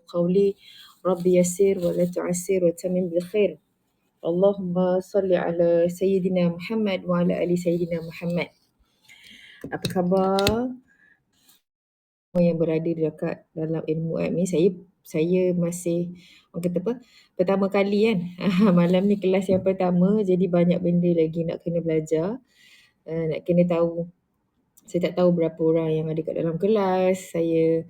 qawli Rabbi yassir wa la tu'assir wa tamim bil khair. Allahumma salli ala Sayyidina Muhammad wa ala ali Sayyidina Muhammad. Apa khabar yang berada dekat dalam ilmu app ni? Saya masih, orang kata apa, pertama kali kan. Malam ni kelas yang pertama, jadi banyak benda lagi nak kena belajar. Nak kena tahu, saya tak tahu berapa orang yang ada kat dalam kelas. Saya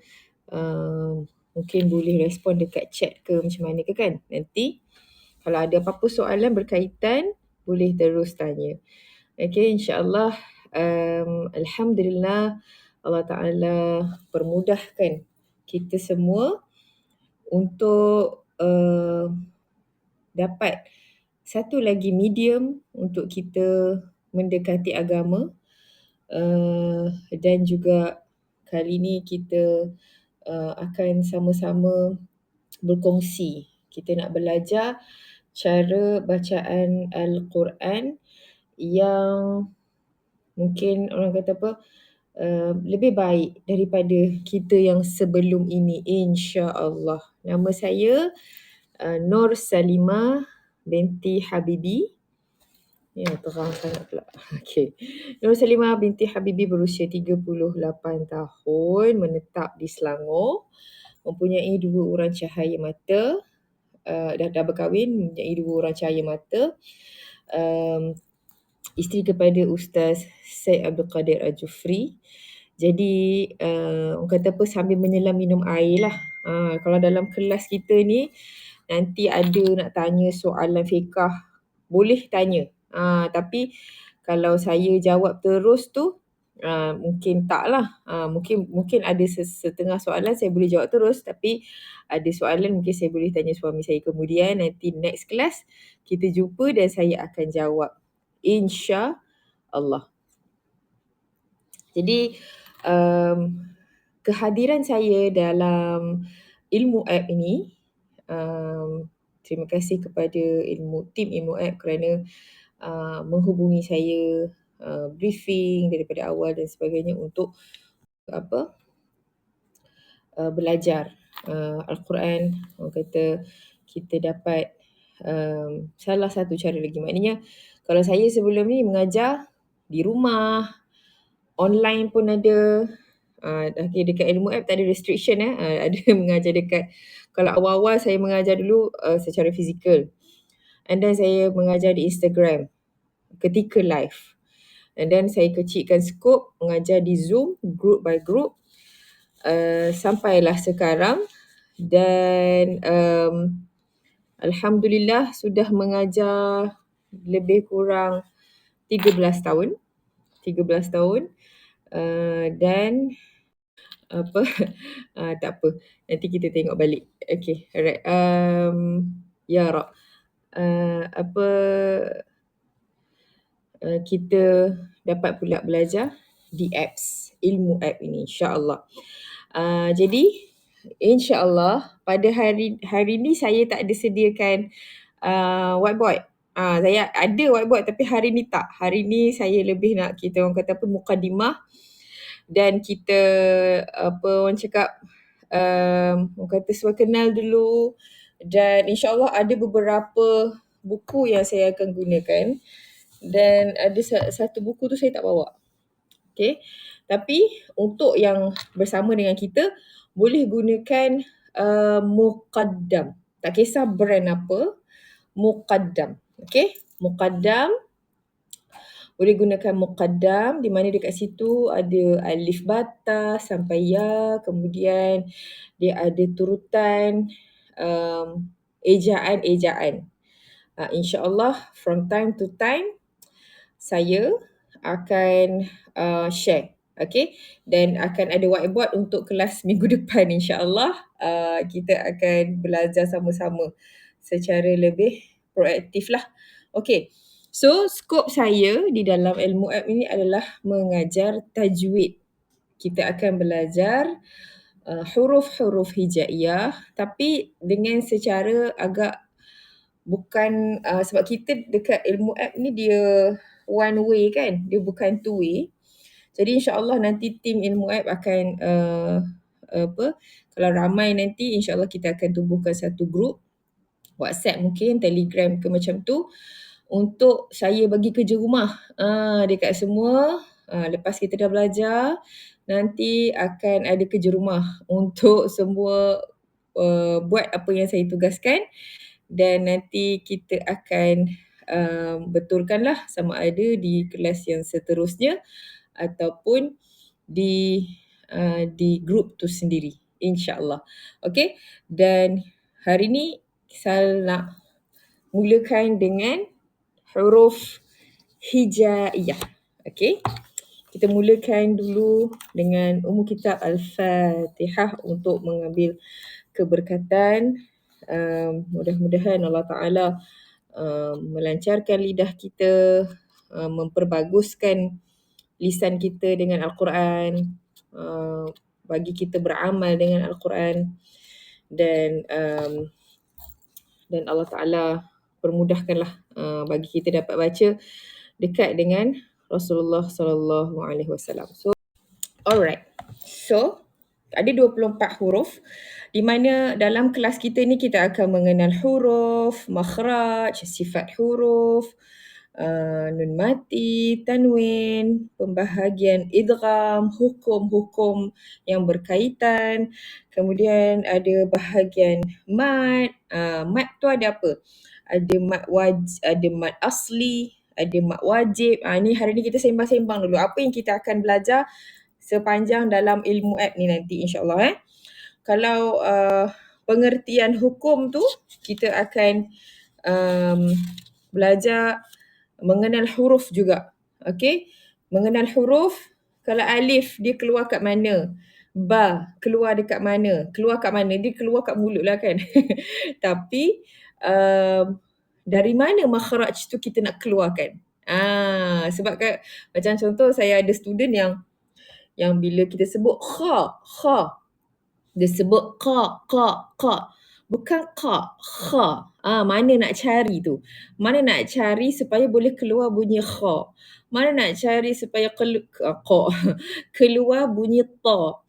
mungkin boleh respon dekat chat ke macam mana ke kan. Nanti kalau ada apa-apa soalan berkaitan, boleh terus tanya. Okay, insyaAllah. Alhamdulillah, Allah Ta'ala permudahkan kita semua untuk dapat satu lagi medium untuk kita mendekati agama. Dan juga kali ni kita akan sama-sama berkongsi. Kita nak belajar cara bacaan Al-Quran yang mungkin orang kata apa, lebih baik daripada kita yang sebelum ini, insya-Allah. Nama saya Nur Salimah binti Habibi. Ya, terang sangat pula. Okey. Nur Salimah binti Habibi berusia 38 tahun, menetap di Selangor, mempunyai 2 orang cahaya mata, dah berkahwin, mempunyai 2 orang cahaya mata. Isteri kepada Ustaz Syed Abdul Qadir Al-Jufri. Jadi orang kata apa, sambil menyelam minum air lah. Kalau dalam kelas kita ni nanti ada nak tanya soalan fiqah, boleh tanya. Tapi kalau saya jawab terus tu mungkin tak lah. Mungkin ada setengah soalan saya boleh jawab terus, tapi ada soalan mungkin saya boleh tanya suami saya kemudian. Nanti next class kita jumpa dan saya akan jawab, insya-Allah. Jadi kehadiran saya dalam ilmu app ini, terima kasih kepada tim ilmu app kerana menghubungi saya, briefing daripada awal dan sebagainya untuk belajar Al-Quran. Orang kata kita dapat salah satu cara lagi. Maknanya kalau saya sebelum ni mengajar di rumah, online pun ada. Dekat ilmu app tak ada restriction. Ada mengajar dekat, kalau awal-awal saya mengajar dulu secara fizikal. And then saya mengajar di Instagram ketika live. And then saya kecilkan skop, mengajar di Zoom, group by group. Sampailah sekarang. Dan Alhamdulillah sudah mengajar lebih kurang 13 tahun. Dan tak apa, nanti kita tengok balik. Okay, alright. Ya Rab, kita dapat pula belajar di apps, ilmu app ini, insya-Allah. Jadi insya-Allah pada hari ni saya tak ada sediakan whiteboard. Saya ada whiteboard tapi hari ni tak. Hari ni saya lebih nak, kita orang kata apa, mukadimah, dan kita orang cakap orang kata suai kenal dulu. Dan insya-Allah ada beberapa buku yang saya akan gunakan, dan ada satu buku tu saya tak bawa. Okay. Tapi untuk yang bersama dengan kita, boleh gunakan Muqaddam. Tak kisah brand apa, Muqaddam. Okay. Muqaddam. Boleh gunakan Muqaddam, di mana dekat situ ada alif bata sampai ya, kemudian dia ada turutan ejaan-ejaan. InsyaAllah from time to time saya akan share. Okay. Dan akan ada whiteboard untuk kelas minggu depan, insyaAllah. Kita akan belajar sama-sama secara lebih proaktif lah. Okay. So, skop saya di dalam ilmu app ini adalah mengajar tajwid. Kita akan belajar huruf-huruf hijaiyah, tapi dengan secara agak bukan, sebab kita dekat ilmu app ni dia one way kan, dia bukan two way. Jadi insya-Allah nanti tim ilmu app akan kalau ramai nanti insya-Allah kita akan tubuhkan satu grup WhatsApp, mungkin Telegram ke macam tu, untuk saya bagi kerja rumah dekat semua. Lepas kita dah belajar, nanti akan ada kerja rumah untuk semua buat apa yang saya tugaskan, dan nanti kita akan betulkanlah sama ada di kelas yang seterusnya ataupun di grup tu sendiri, insya-Allah. Okey, dan hari ni saya nak mulakan dengan huruf hijaiyah. Okey, kita mulakan dulu dengan kitab Al-Fatihah untuk mengambil keberkatan. Mudah-mudahan Allah Ta'ala melancarkan lidah kita, memperbaguskan lisan kita dengan Al-Quran, bagi kita beramal dengan Al-Quran, dan Allah Ta'ala permudahkanlah bagi kita dapat baca dekat dengan Rasulullah sallallahu alaihi wasallam. So, alright. So, ada 24 huruf di mana dalam kelas kita ni kita akan mengenal huruf, makhraj, sifat huruf, nun mati, tanwin, pembahagian idgham, hukum-hukum yang berkaitan. Kemudian ada bahagian mad. Mad tu ada apa? Ada mad asli, ada mad wajib. Ni hari ni kita sembang-sembang dulu. Apa yang kita akan belajar sepanjang dalam ilmu app ni nanti insya-Allah. Kalau pengertian hukum tu, kita akan belajar mengenal huruf juga. Okey? Mengenal huruf, kalau alif dia keluar kat mana? Ba keluar dekat mana? Keluar kat mana? Dia keluar kat mulut lah kan. Tapi dari mana makhraj tu kita nak keluarkan? Sebab macam contoh saya ada student yang bila kita sebut kha, dia sebut qa. Bukan qa, kha. Mana nak cari tu? Mana nak cari supaya boleh keluar bunyi kha? Mana nak cari supaya keluar bunyi ta?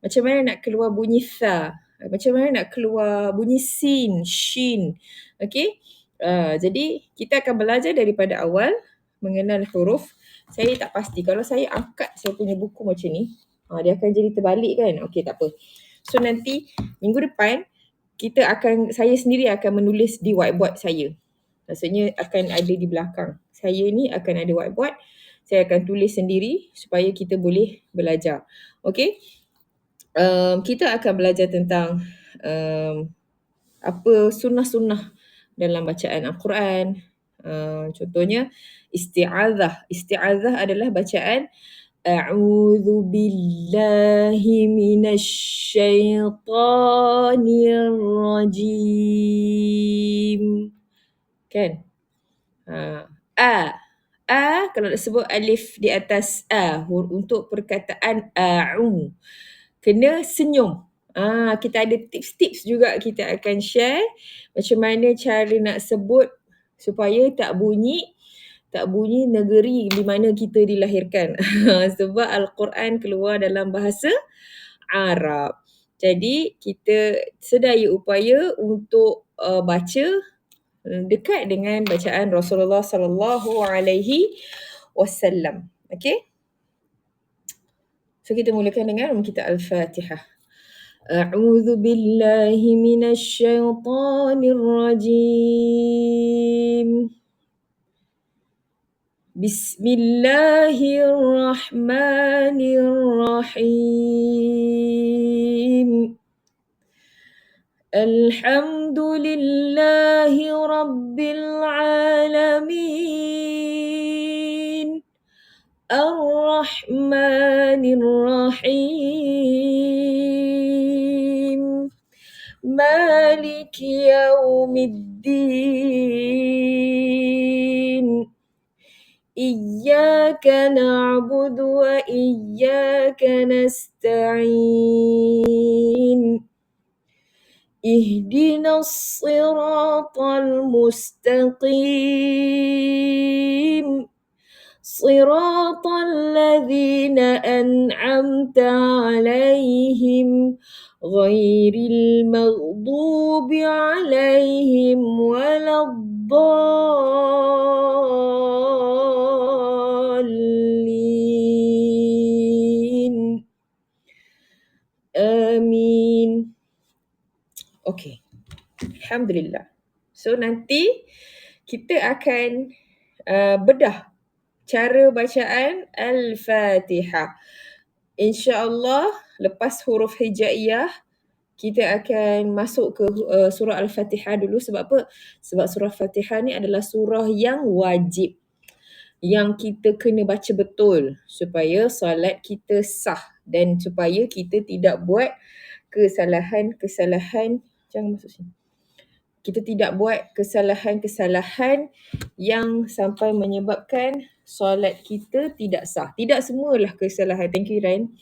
Macam mana nak keluar bunyi tha? Macam mana nak keluar bunyi sin, shin? Okey? Jadi kita akan belajar daripada awal mengenal huruf. Saya tak pasti kalau saya angkat saya punya buku macam ni, dia akan jadi terbalik kan? Okey, tak apa. So nanti minggu depan saya sendiri akan menulis di whiteboard saya. Maksudnya akan ada di belakang. Saya ni akan ada whiteboard. Saya akan tulis sendiri supaya kita boleh belajar. Okey? Kita akan belajar tentang apa sunnah-sunnah dalam bacaan Al-Quran. Contohnya isti'adzah. Isti'adzah adalah bacaan A'udzu billahi minasyaitonir rajim. Kan? Kalau nak sebut alif di atas untuk perkataan a'u, kena senyum. Kita ada tips-tips juga kita akan share macam mana cara nak sebut supaya tak bunyi negeri di mana kita dilahirkan. Sebab Al-Quran keluar dalam bahasa Arab. Jadi kita sedaya upaya untuk baca dekat dengan bacaan Rasulullah sallallahu alaihi wasallam. Okey? So kita mulakan dengan kitab Al-Fatihah. A'udzu billahi minasyaitonir rajim. Bismillahirrahmanirrahim. Alhamdulillahi rabbil alamin. Ar-Rahmanir Rahim. Maliki yaumiddin. Iyyaka na'budu wa iyyaka nasta'in. Ihdinas siratal mustaqim. صراط الذين أنعمت عليهم غير المغضوب عليهم ولا الضالين. آمين. Okay. Alhamdulillah. So nanti kita akan bedah cara bacaan Al-Fatihah. InsyaAllah lepas huruf hijaiyah kita akan masuk ke surah Al-Fatihah dulu. Sebab apa? Sebab surah Al-Fatihah ni adalah surah yang wajib, yang kita kena baca betul supaya solat kita sah dan supaya kita tidak buat kesalahan-kesalahan. Jangan masuk sini. Kita tidak buat kesalahan-kesalahan yang sampai menyebabkan solat kita tidak sah. Tidak semualah kesalahan. Thank you, Ran.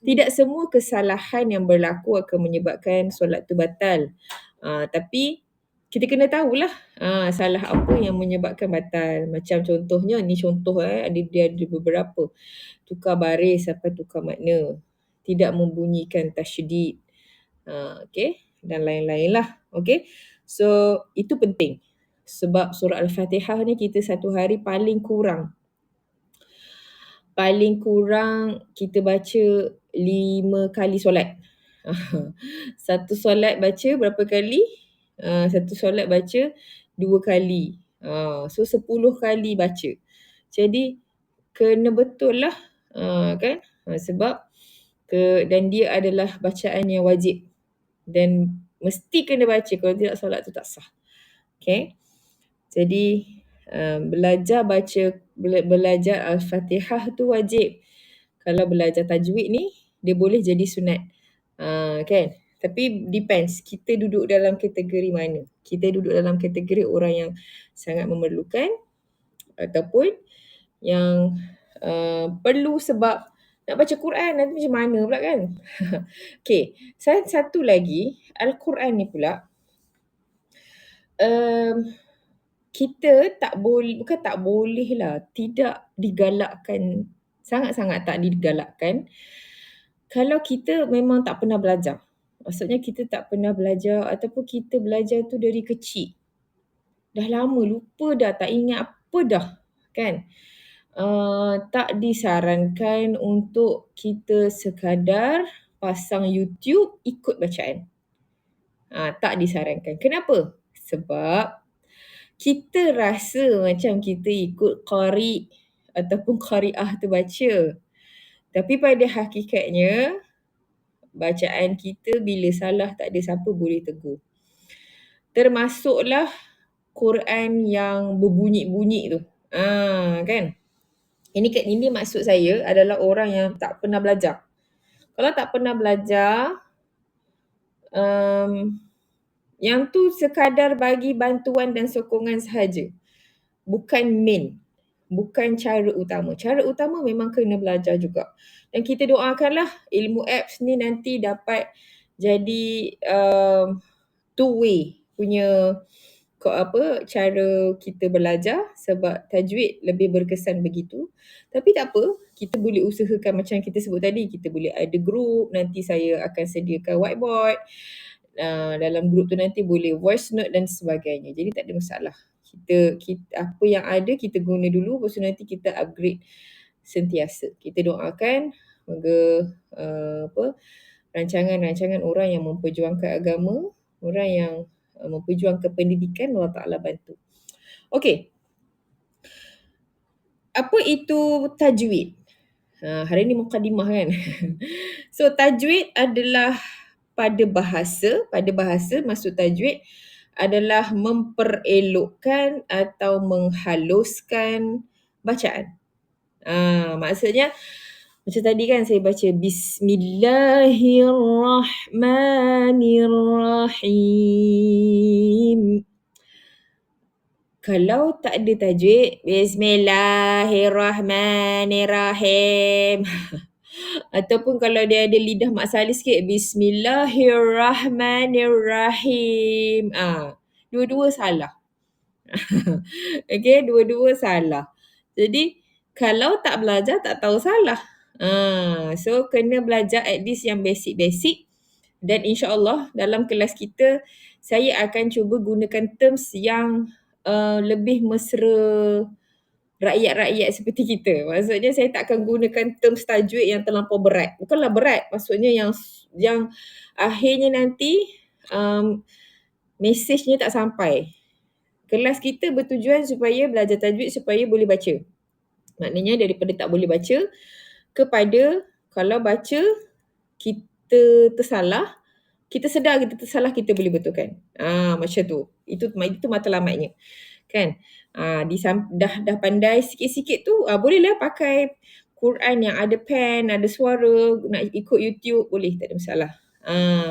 Tidak semua kesalahan yang berlaku akan menyebabkan solat tu batal. Tapi kita kena tahulah salah apa yang menyebabkan batal. Macam contohnya, ni contoh dia ada beberapa. Tukar baris sampai tukar makna. Tidak membunyikan tasydid. Okay. Dan lain-lain lah. Okay. So itu penting. Sebab surah Al-Fatihah ni kita satu hari paling kurang kita baca 5 kali solat. Satu solat baca berapa kali? Satu solat baca 2 kali. So 10 kali baca. Jadi kena betul lah. Kan? Sebab dan dia adalah bacaan yang wajib. Dan mesti kena baca, kalau tidak solat tu tak sah. Okay. Jadi belajar Al-Fatihah tu wajib. Kalau belajar tajwid ni dia boleh jadi sunat. Kan? Tapi depends kita duduk dalam kategori mana. Kita duduk dalam kategori orang yang sangat memerlukan ataupun yang perlu sebab nak baca Quran nanti macam mana pula kan? Okay, satu lagi, Al-Quran ni pula kita bukan tak boleh lah, tidak digalakkan, sangat-sangat tak digalakkan kalau kita memang tak pernah belajar. Maksudnya kita tak pernah belajar ataupun kita belajar tu dari kecil. Dah lama lupa dah, tak ingat apa dah kan. Tak disarankan untuk kita sekadar pasang YouTube ikut bacaan. Tak disarankan. Kenapa? Sebab kita rasa macam kita ikut qari ataupun qari'ah tu baca. Tapi pada hakikatnya bacaan kita bila salah tak ada siapa boleh tegur. Termasuklah Quran yang berbunyi-bunyi tu. Kan? Ini maksud saya adalah orang yang tak pernah belajar. Kalau tak pernah belajar, yang tu sekadar bagi bantuan dan sokongan sahaja. Bukan main. Bukan cara utama. Cara utama memang kena belajar juga. Dan kita doakanlah ilmu apps ni nanti dapat jadi two way punya cara kita belajar, sebab tajwid lebih berkesan begitu. Tapi tak apa, kita boleh usahakan macam kita sebut tadi, kita boleh ada group, nanti saya akan sediakan whiteboard. Dalam group tu nanti boleh voice note dan sebagainya. Jadi tak ada masalah. Kita apa yang ada kita guna dulu, lepas tu nanti kita upgrade sentiasa. Kita doakan moga rancangan-rancangan orang yang memperjuangkan agama, orang yang memperjuangkan pendidikan, Allah Ta'ala bantu. Okey. Apa itu tajwid? Hari ni mukadimah kan. So tajwid adalah pada bahasa maksud tajwid adalah memperelokkan atau menghaluskan bacaan. Maksudnya macam tadi kan saya baca Bismillahirrahmanirrahim. Kalau tak ada tajwid, Bismillahirrahmanirrahim. Ataupun kalau dia ada lidah mak salih sikit, Bismillahirrahmanirrahim. Dua-dua salah. Okay, dua-dua salah. Jadi Kalau tak belajar tak tahu salah. So kena belajar at least yang basic-basic, dan insya-Allah dalam kelas kita saya akan cuba gunakan terms yang lebih mesra rakyat-rakyat seperti kita. Maksudnya saya tak akan gunakan terms tajwid yang terlampau berat. Bukanlah berat, maksudnya yang akhirnya nanti mesejnya tak sampai. Kelas kita bertujuan supaya belajar tajwid supaya boleh baca. Maknanya daripada tak boleh baca kepada kalau baca kita tersalah, kita sedar kita tersalah, kita boleh betulkan. Macam tu. Itu matlamatnya. Kan? Dah pandai sikit-sikit tu, bolehlah pakai Quran yang ada pen, ada suara, nak ikut YouTube boleh, tak ada masalah.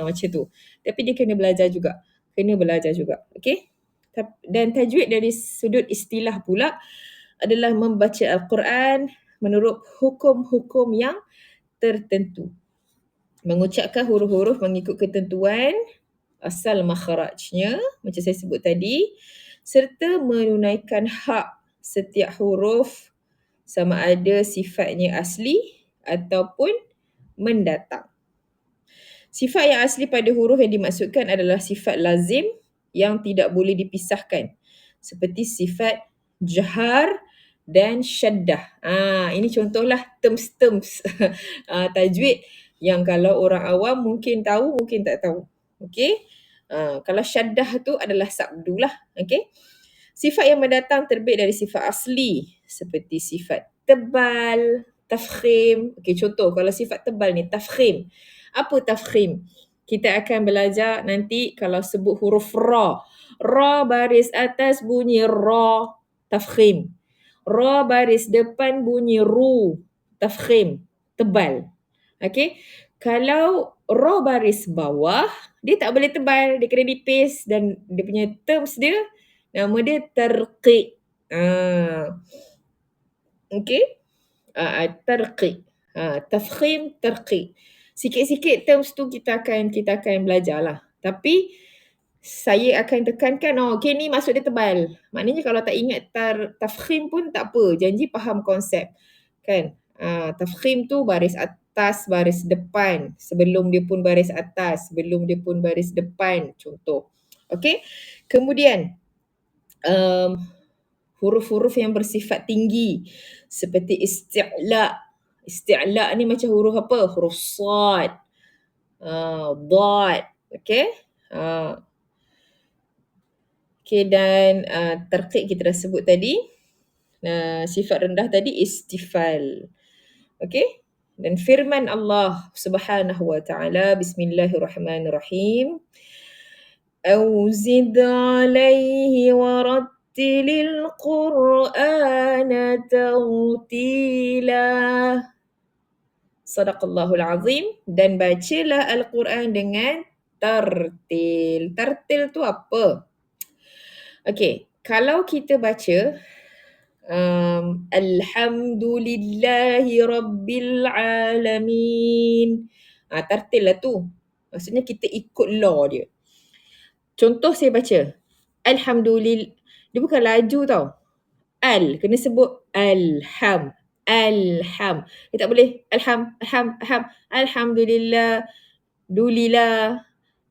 Macam tu. Tapi dia kena belajar juga. Okay? Dan tajwid dari sudut istilah pula adalah membaca Al-Quran menurut hukum-hukum yang tertentu. Mengucapkan huruf-huruf mengikut ketentuan asal makhrajnya macam saya sebut tadi, serta menunaikan hak setiap huruf sama ada sifatnya asli ataupun mendatang. Sifat yang asli pada huruf yang dimaksudkan adalah sifat lazim yang tidak boleh dipisahkan, seperti sifat jahar dan syaddah. Ini contohlah terms-terms tajwid yang kalau orang awam mungkin tahu, mungkin tak tahu. Okey? Kalau syaddah tu adalah sabdu lah. Okey? Sifat yang mendatang terbit dari sifat asli seperti sifat tebal, tafkhim. Okey, contoh kalau sifat tebal ni tafkhim. Apa tafkhim? Kita akan belajar nanti kalau sebut huruf ra. Ra baris atas bunyi ra, tafkhim. Ra baris depan bunyi ru, tafkhim, tebal. Okey? Kalau ra baris bawah, dia tak boleh tebal, dia kena nipis dan dia punya terms dia, nama dia tarqiq. Okey? Tarqiq. Tafkhim, tarqiq. Sikit-sikit terms tu kita akan belajar lah. Tapi saya akan tekankan, okey ni maksud dia tebal. Maknanya kalau tak ingat tafkhim pun tak apa, janji faham konsep. Kan? Tafkhim tu baris atas, baris depan. Sebelum dia pun baris atas, sebelum dia pun baris depan. Contoh. Okey? Kemudian, huruf-huruf yang bersifat tinggi seperti isti'la. Isti'la ni macam huruf apa? Huruf sad, dad. Okey? Okey, dan tarqiq kita dah sebut tadi. Sifat rendah tadi istifal. Okey? Dan firman Allah Subhanahu wa taala, bismillahirrahmanirrahim. Auzid alaihi warattilil Qur'ana tartila. Sadaqallahul azim. Dan bacalah Al-Quran dengan tartil. Tartil tu apa? Okey, kalau kita baca Alhamdulillahi Rabbil Alamin. Tartil lah tu. Maksudnya kita ikut law dia. Contoh saya baca. Alhamdulillah. Dia bukan laju tau. Kena sebut alham. Alham. Dia tak boleh Alhamdulillah. Dulillah.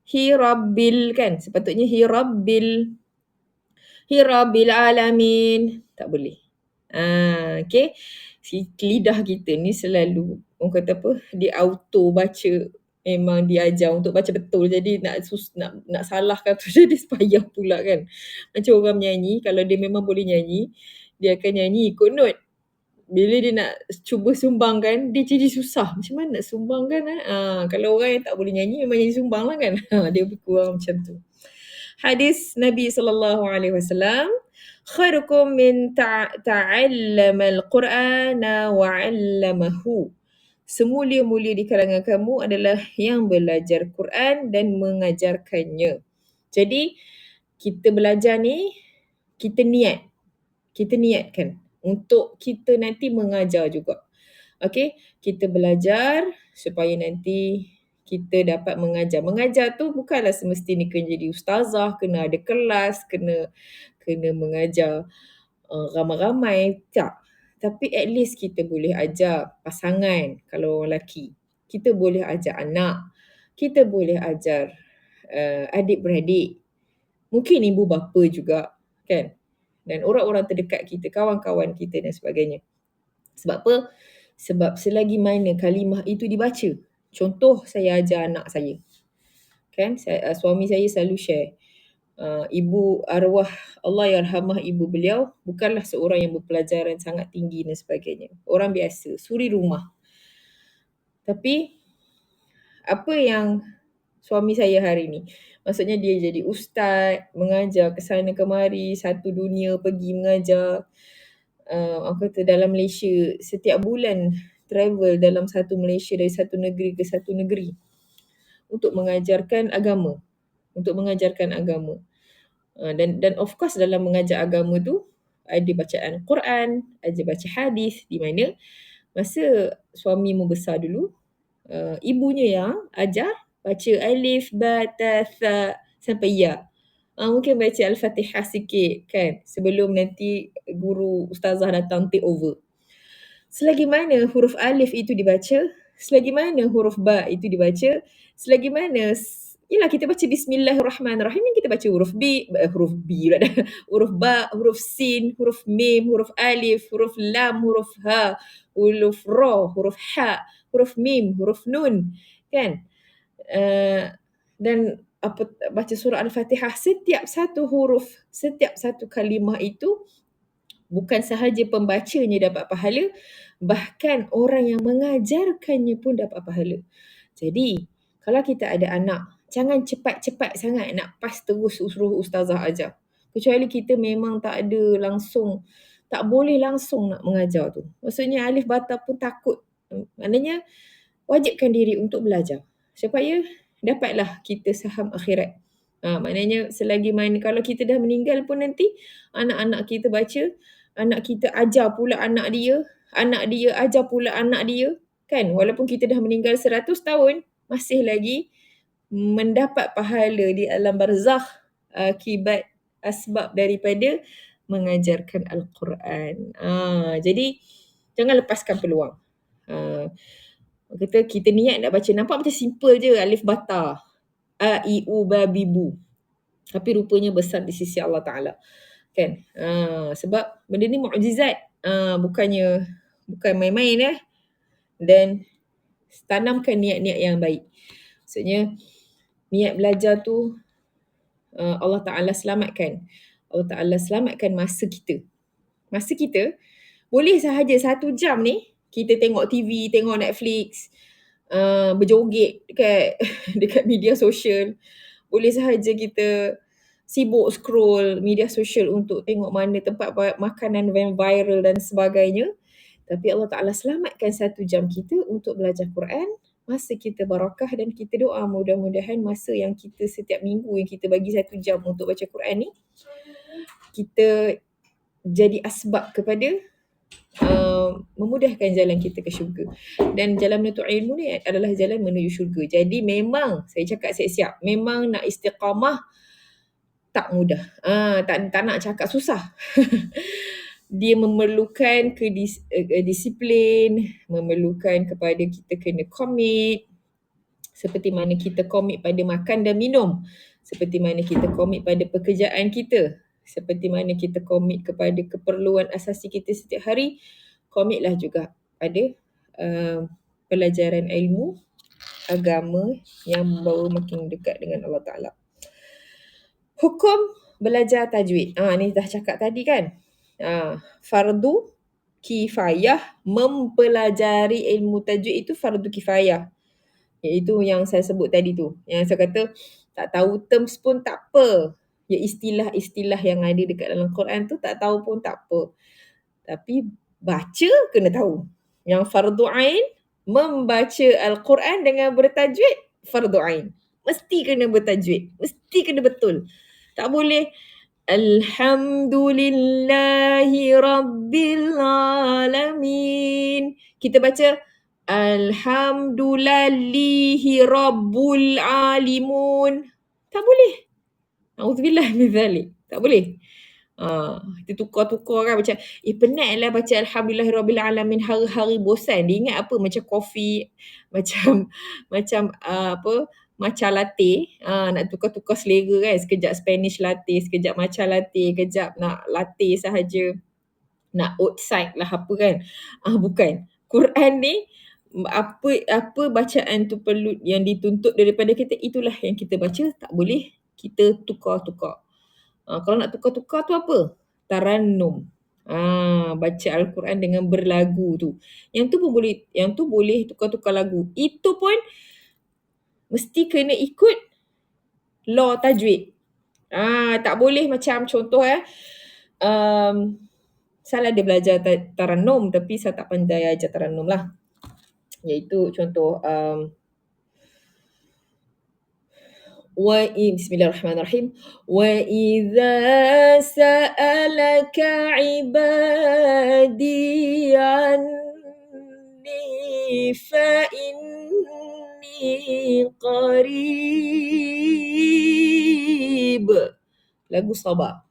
Hi Rabbil kan. Sepatutnya hi Rabbil Alamin. Tak boleh. Okay. Lidah kita ni selalu, orang kata apa, dia auto baca. Memang diajar untuk baca betul. Jadi nak salahkan tu jadi payah pula kan. Macam orang menyanyi, kalau dia memang boleh nyanyi, dia akan nyanyi ikut note. Bila dia nak cuba sumbangkan, dia jadi susah. Macam mana nak sumbangkan? Kalau orang yang tak boleh nyanyi, memang nyanyi sumbang lah kan. Dia lebih kurang macam tu. Hadis Nabi SAW, khairukum min ta'allama al-Qur'ana wa'allamahu. Semulia-mulia di kalangan kamu adalah yang belajar Quran dan mengajarkannya. Jadi, kita belajar ni, kita niatkan untuk kita nanti mengajar juga. Okey, kita belajar supaya nanti kita dapat mengajar. Mengajar tu bukanlah semestinya kena jadi ustazah, kena ada kelas, kena mengajar ramai-ramai, tak. Tapi at least kita boleh ajar pasangan kalau orang lelaki. Kita boleh ajar anak. Kita boleh ajar adik-beradik. Mungkin ibu bapa juga, kan? Dan orang-orang terdekat kita, kawan-kawan kita dan sebagainya. Sebab apa? Sebab selagi mana kalimah itu dibaca. Contoh saya ajar anak saya. Kan? Suami saya selalu share. Ibu arwah Allah yarhamah ibu beliau bukanlah seorang yang berpelajaran sangat tinggi dan sebagainya. Orang biasa, suri rumah. Tapi apa yang suami saya hari ni, maksudnya dia jadi ustaz, mengajar ke sana kemari, satu dunia pergi mengajar. Apa kata dalam Malaysia setiap bulan travel dalam satu Malaysia dari satu negeri ke satu negeri untuk mengajarkan agama. Dan of course dalam mengajar agama tu ada bacaan Quran, ada baca hadis, di mana masa suami membesar dulu, ibunya yang ajar baca alif, ba, ta, tha sampai ya. Mungkin baca Al-Fatihah sikit kan sebelum nanti guru ustazah datang take over. Selagi mana huruf alif itu dibaca, selagi mana huruf ba itu dibaca, selagi mana yalah kita baca bismillahirrahmanirrahim, kita baca huruf huruf ba, huruf sin, huruf mim, huruf alif, huruf lam, huruf ha, huruf ra, huruf ha, huruf mim, huruf nun, kan? Dan baca surah Al-Fatihah, setiap satu huruf, setiap satu kalimah itu bukan sahaja pembacanya dapat pahala, bahkan orang yang mengajarkannya pun dapat pahala. Jadi, kalau kita ada anak, jangan cepat-cepat sangat nak pas terus suruh ustazah ajar. Kecuali kita memang tak boleh langsung nak mengajar tu. Maksudnya alif bata pun takut. Maknanya, wajibkan diri untuk belajar. Supaya dapatlah kita saham akhirat. Maknanya selagi mana kalau kita dah meninggal pun nanti anak-anak kita baca, anak kita ajar pula anak dia ajar pula anak dia, kan? Walaupun kita dah meninggal 100 tahun, masih lagi mendapat pahala di alam barzakh akibat asbab daripada mengajarkan Al-Quran. Jadi jangan lepaskan peluang. Kita niat nak baca, nampak macam simple je alif bata, a i u ba bi bu, tapi rupanya besar di sisi Allah Ta'ala, kan? Sebab benda ni mukjizat, bukan main-main. Dan tanamkan niat-niat yang baik. Maksudnya niat belajar tu Allah Ta'ala selamatkan. Allah Ta'ala selamatkan masa kita. Masa kita boleh sahaja 1 jam ni kita tengok TV, tengok Netflix, berjoget dekat media sosial. Boleh sahaja kita sibuk scroll media sosial untuk tengok mana tempat makanan yang viral dan sebagainya. Tapi Allah Ta'ala selamatkan 1 jam kita untuk belajar Quran. Masa kita barakah dan kita doa mudah-mudahan masa yang kita setiap minggu yang kita bagi 1 jam untuk baca Quran ni, kita jadi asbab kepada memudahkan jalan kita ke syurga. Dan jalan menuntut ilmu ni adalah jalan menuju syurga. Jadi memang saya cakap siap-siap, memang nak istiqamah tak mudah. Tak nak cakap susah. Dia memerlukan disiplin, memerlukan kepada kita kena komit, seperti mana kita komit pada makan dan minum, seperti mana kita komit pada pekerjaan kita, seperti mana kita komit kepada keperluan asasi kita setiap hari, komitlah juga pada pelajaran ilmu agama yang membawa makin dekat dengan Allah Ta'ala. Hukum belajar tajwid. Ni dah cakap tadi kan. Fardu kifayah, mempelajari ilmu tajwid itu fardu kifayah. Iaitu yang saya sebut tadi tu. Yang saya kata tak tahu terms pun tak apa. Ya istilah-istilah yang ada dekat dalam Quran tu tak tahu pun tak apa. Tapi baca kena tahu. Yang fardu ain, membaca Al-Quran dengan bertajwid, fardu ain. Mesti kena bertajwid. Mesti kena betul. Tak boleh Alhamdulillahi Rabbil Alamin. Kita baca Alhamdulillahi Rabbul Alimun. Tak boleh. A'udzubillah min zalik. Tak boleh. Kita tukar-tukar kan macam, penatlah baca Alhamdulillahirrabbilalamin hari-hari bosan. Dia ingat apa macam kopi, macam matcha latte. Nak tukar-tukar selera kan. Sekejap Spanish latte, sekejap matcha latte, kejap nak latte sahaja. Nak outside lah apa kan. Bukan. Quran ni apa bacaan tu perlu yang dituntut daripada kita, itulah yang kita baca, tak boleh kita tukar-tukar. Kalau nak tukar-tukar tu apa? Tarannum. Baca Al-Quran dengan berlagu tu. Yang tu boleh tukar-tukar lagu. Itu pun mesti kena ikut law tajwid. Tak boleh macam contoh Salah dia belajar tarannum tapi saya tak pandai ajar tarannum lah. Iaitu contoh Bismillahirrahmanirrahim. Wa idza sa'alaka 'ibadi 'anni fa inni qarib. Lagu Sabah.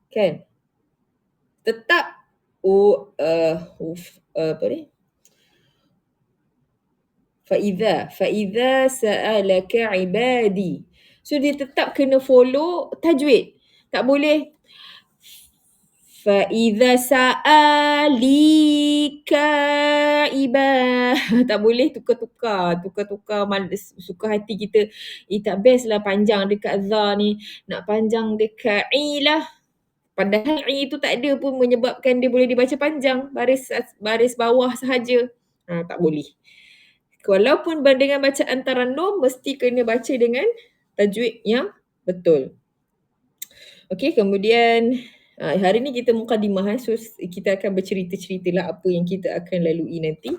Kan? Tetap apa ni? Fa'idha sa'alaka ibadi. So dia tetap kena follow tajwid. Tak boleh fa'idha sa'alika tak boleh tukar-tukar suka hati kita. Tak best lah panjang dekat za ni. Nak panjang dekat i lah. Padahal i tu tak ada pun menyebabkan dia boleh dibaca panjang. Baris bawah sahaja. Tak boleh. Walaupun dengan bacaan tarannum, mesti kena baca dengan tajwid yang betul. Okey, kemudian hari ni kita mukadimah. So kita akan bercerita-cerita lah apa yang kita akan lalui nanti,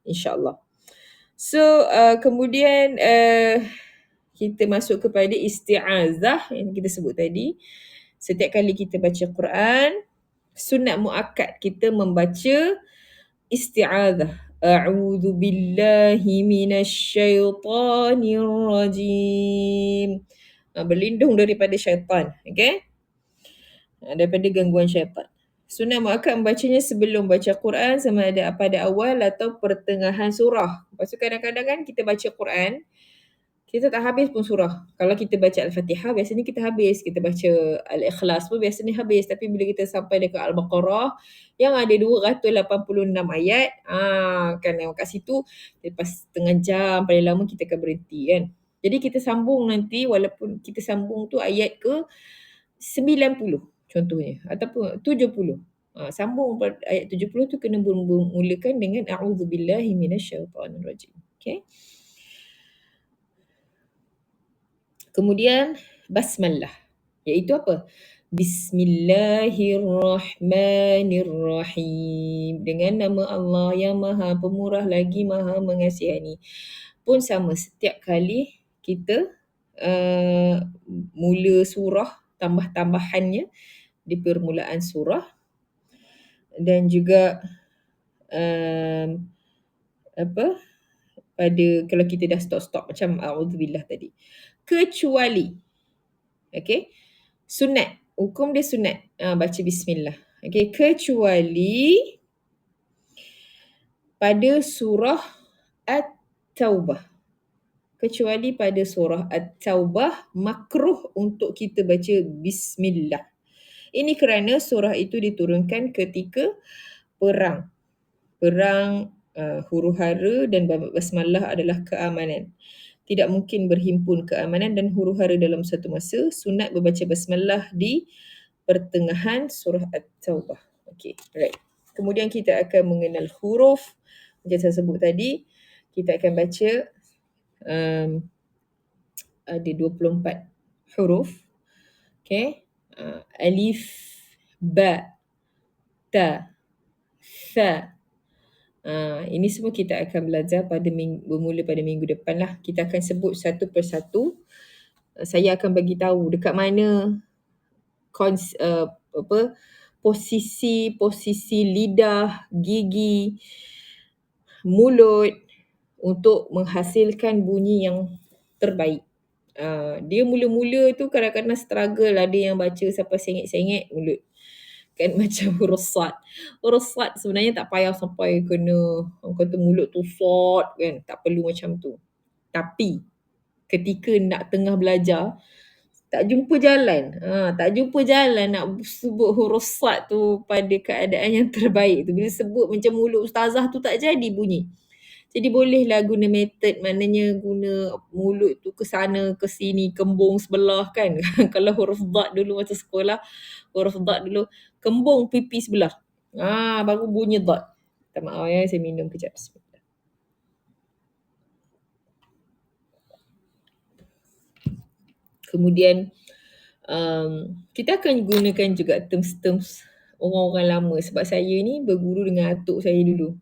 insyaAllah. So kemudian kita masuk kepada isti'azah yang kita sebut tadi. Setiap kali kita baca Quran, sunat muakkad kita membaca isti'azah. A'udzu billahi minasyaitonir rajim. Berlindung daripada syaitan, okey? Daripada gangguan syaitan. Sunat muakkad membacanya sebelum baca Quran, sama ada pada awal atau pertengahan surah. Lepas tu kadang-kadang kan kita baca Quran, kita tak habis pun surah. Kalau kita baca Al-Fatihah, biasanya kita habis. Kita baca Al-Ikhlas pun biasanya habis. Tapi bila kita sampai dekat Al-Baqarah, yang ada 286 ayat, kan kat situ, lepas setengah jam, paling lama kita akan berhenti kan. Jadi kita sambung nanti, walaupun kita sambung tu ayat ke 90 contohnya. Ataupun 70. Sambung ayat 70 tu kena mulakan dengan A'udzubillahi minasyaitonirrajim. Okay. Kemudian basmalah, iaitu apa? Bismillahirrahmanirrahim. Dengan nama Allah yang Maha Pemurah lagi Maha Mengasihani. Pun sama, setiap kali kita mula surah, tambah-tambahannya di permulaan surah. Dan juga kalau kita dah stop macam a'udzubillah tadi. Kecuali, okay, sunat, hukum dia sunat baca bismillah, okay, kecuali pada surah At-Taubah. Kecuali pada surah At-Taubah makruh untuk kita baca bismillah. Ini kerana surah itu diturunkan ketika perang huru-hara, dan basmalah adalah keamanan. Tidak mungkin berhimpun keamanan dan huru-hara dalam satu masa. Sunat membaca basmalah di pertengahan surah At-Taubah. Okay, right. Kemudian kita akan mengenal huruf. Macam saya sebut tadi, kita akan baca ada 24 huruf. Okay. Alif, Ba, Ta, Tha. Ini semua kita akan belajar bermula pada minggu depan lah. Kita akan sebut satu persatu. Saya akan bagi tahu dekat mana posisi lidah, gigi, mulut untuk menghasilkan bunyi yang terbaik. Dia mula-mula tu kadang-kadang struggle, ada yang baca sampai sengit-sengit mulut. Kan macam huruf sad. Huruf sad sebenarnya tak payah sampai kena orang kata mulut tu sad kan, tak perlu macam tu. Tapi ketika nak tengah belajar, tak jumpa jalan. Tak jumpa jalan nak sebut huruf sad tu pada keadaan yang terbaik tu. Bila sebut macam mulut ustazah tu tak jadi bunyi. Jadi bolehlah guna metod, maknanya guna mulut tu ke sana ke sini, kembung sebelah kan. Kalau huruf dad dulu masa sekolah, huruf dad dulu kembung pipi sebelah. Baru bunyi dad. Minta maaf ya, saya minum kejap. Bismillah. Kemudian kita akan gunakan juga terms-terms orang-orang lama sebab saya ni berguru dengan atuk saya dulu.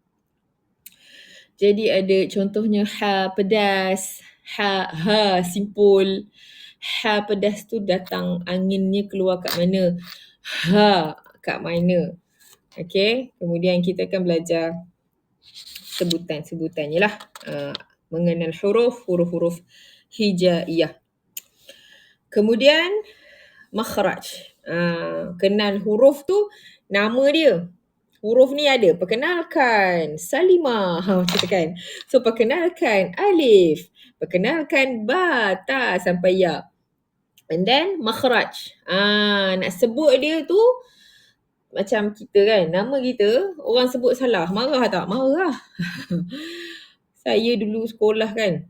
Jadi ada contohnya ha pedas, ha simpul. Ha pedas tu datang anginnya keluar kat mana? Ha kat mana? Okey, kemudian kita akan belajar sebutan-sebutannya lah. Mengenal huruf-huruf hijaiyah. Kemudian makhraj. Kenal huruf tu, nama dia. Huruf ni ada, perkenalkan Salimah, macam tu kan. So perkenalkan alif, perkenalkan ba, ta sampai ya. And then makhraj. Nak sebut dia tu macam kita kan, nama kita orang sebut salah, marah tak? Marah. Saya dulu sekolah kan,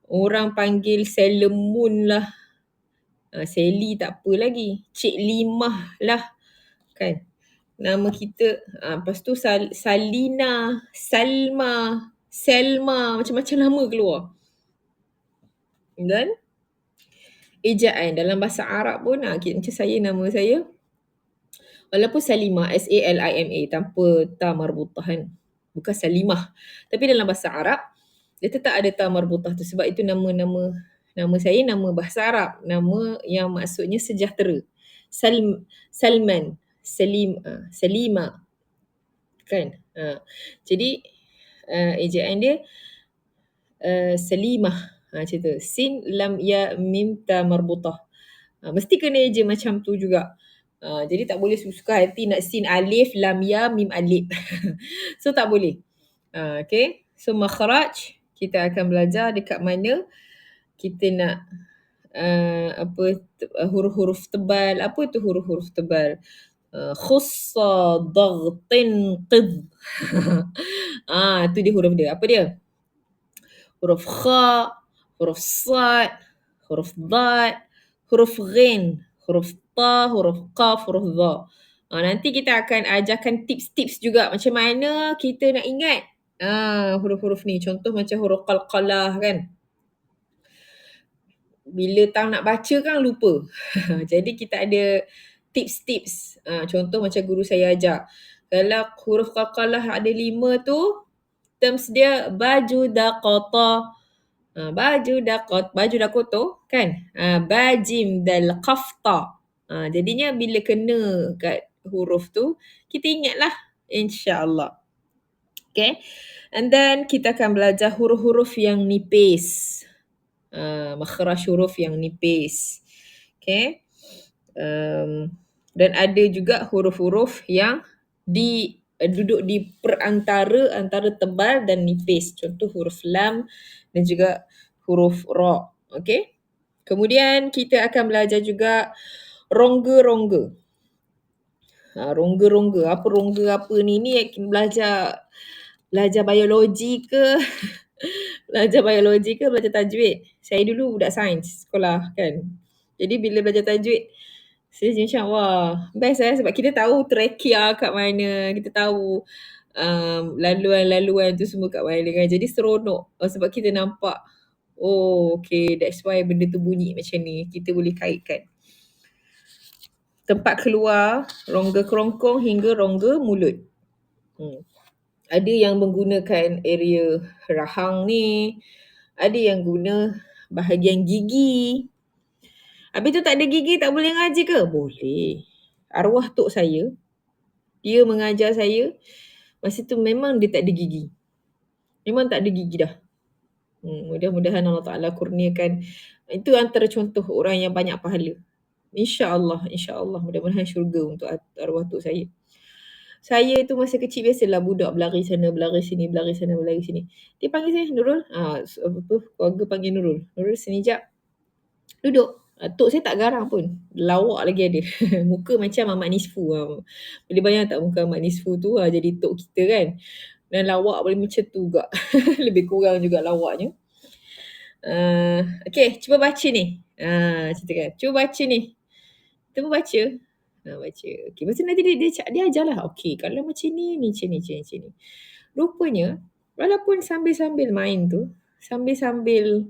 orang panggil Selemun lah. Sally tak apa lagi. Cik Limah lah kan. Nama kita, lepas tu Salina, Salma, Selma, macam-macam nama keluar. Dan ejaan dalam bahasa Arab pun, macam saya, nama saya, walaupun Salimah, S-A-L-I-M-A, tanpa ta marbutah kan. Bukan Salimah. Tapi dalam bahasa Arab, dia tetap ada ta marbutah tu. Sebab itu nama saya, nama bahasa Arab. Nama yang maksudnya sejahtera. Salman, Salima. Kan? Jadi, ejaan dia Salimah. Macam tu. Sin, lam, ya, mim, ta marbutah. Mesti kena eja macam tu juga. Jadi tak boleh suka hati nak sin alif, lam, ya, mim, alif. So tak boleh. Okay. So makhraj, kita akan belajar dekat mana kita nak huruf-huruf tebal. Apa tu huruf-huruf tebal? Khussa, daghtin, qid. Tu dia huruf dia. Apa dia? Huruf kha, huruf sad, huruf dad, huruf ghin, huruf ta, huruf qaf, huruf dha. Nanti kita akan ajarkan tips-tips juga macam mana kita nak ingat huruf-huruf ni. Contoh macam huruf qalqalah kan. Bila tang nak baca kan lupa. Jadi kita ada tips-tips. Contoh macam guru saya ajar. Kalau huruf qalqalah ada 5 tu, terms dia baju daqata. Baju dakoto kan. Bajim dal qafta. Jadinya bila kena kat huruf tu, kita ingatlah insya-Allah. Okay. And then kita akan belajar huruf-huruf yang nipis. Makhraj huruf yang nipis. Okay. Dan ada juga huruf-huruf yang duduk di perantara antara tebal dan nipis. Contoh huruf lam dan juga huruf ra. Okay. Kemudian kita akan belajar juga rongga-rongga. Rongga-rongga. Apa rongga apa ni? Ni belajar biologi ke? Belajar biologi ke belajar tajwid? Saya dulu budak sains sekolah kan. Jadi bila belajar tajwid, saya macam wah, best sebab kita tahu trachea kat mana, kita tahu laluan-laluan tu semua kat mana kan. Jadi seronok sebab kita nampak, okay, that's why benda tu bunyi macam ni. Kita boleh kaitkan. Tempat keluar, rongga kerongkong hingga rongga mulut. Ada yang menggunakan area rahang ni, ada yang guna bahagian gigi. Habis tu tak ada gigi tak boleh ngaji ke? Boleh. Arwah tok saya, dia mengajar saya, masa tu memang dia tak ada gigi. Memang tak ada gigi dah. Mudah-mudahan Allah Ta'ala kurniakan Itu antara contoh orang yang banyak pahala. InsyaAllah mudah-mudahan syurga untuk arwah tok saya. Saya tu masa kecil biasalah budak berlari sana, berlari sini, berlari sana, berlari sini. Dia panggil saya, Nurul. Keluarga panggil Nurul. Nurul sini jap. Duduk. Tok saya tak garang pun. Lawak lagi ada. Muka macam Ahmad Nisfu. Boleh bayang tak muka Ahmad Nisfu tu jadi tok kita kan. Dan lawak boleh macam tu juga. Lebih kurang juga lawaknya. Okay, cuba baca ni. Cerita kan. Cuba baca ni. Kita pun baca. Baca. Okay, lepas tu nanti dia ajarlah. Okay, kalau macam ni, macam ni. Rupanya, walaupun sambil-sambil main tu, sambil-sambil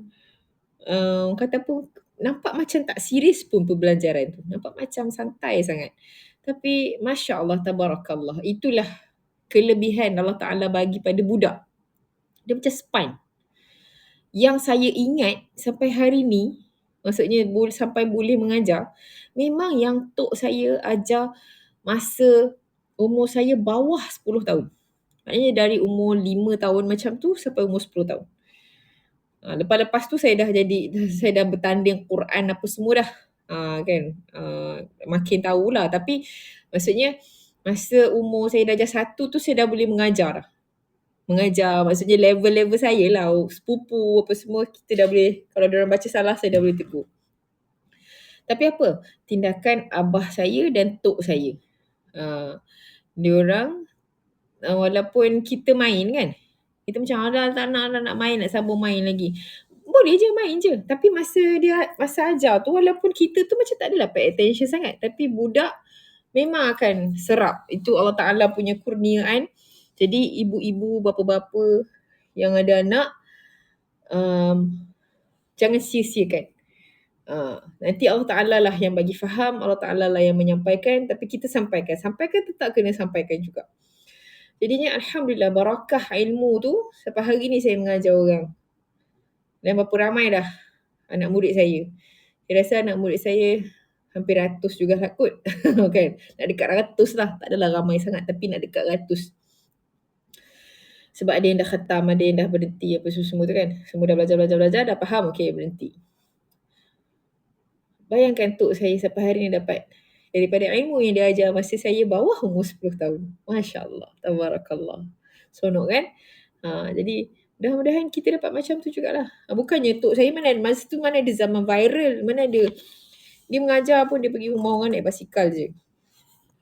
kata pun nampak macam tak serius pun pembelajaran tu. Nampak macam santai sangat. Tapi Masya Allah, Tabarakallah. Itulah kelebihan Allah Ta'ala bagi pada budak. Dia macam spine. Yang saya ingat sampai hari ni, maksudnya sampai boleh mengajar, memang yang tok saya ajar masa umur saya bawah 10 tahun. Maknanya dari umur 5 tahun macam tu sampai umur 10 tahun. Lepas-lepas tu saya dah bertanding Quran apa semua dah. Kan. Makin tahulah. Tapi maksudnya masa umur saya darjah 1 tu saya dah boleh mengajar dah. Mengajar maksudnya level-level saya lah. Sepupu apa semua kita dah boleh, kalau diorang baca salah saya dah boleh tegur. Tapi apa? Tindakan abah saya dan tok saya. Diorang walaupun kita main kan, kita macam tak nak main, nak sambung main lagi. Boleh je main je. Tapi masa ajar tu, walaupun kita tu macam tak adalah pay attention sangat. Tapi budak memang akan serap. Itu Allah Ta'ala punya kurniaan. Jadi ibu-ibu, bapa-bapa yang ada anak, jangan sia-siakan. Nanti Allah Ta'ala lah yang bagi faham, Allah Ta'ala lah yang menyampaikan, tapi kita sampaikan. Sampaikan tetap kena sampaikan juga. Jadinya Alhamdulillah barakah ilmu tu sampai hari ni saya mengajar orang. Dan berapa ramai dah anak murid saya. Saya rasa anak murid saya hampir 100 juga lah kot. Kan? Nak dekat 100 lah. Tak adalah ramai sangat tapi nak dekat 100. Sebab ada yang dah khatam, ada yang dah berhenti apa semua tu kan. Semua dah belajar, dah faham, okay berhenti. Bayangkan tok saya sampai hari ni dapat daripada ilmu yang dia ajar masa saya bawah umur 10 tahun. Masya Allah. Tabarakallah. Sonok kan? Jadi mudah-mudahan kita dapat macam tu jugalah. Bukannya tok saya masa tu mana ada zaman viral. Mana ada. Dia mengajar pun dia pergi rumah orang naik basikal je.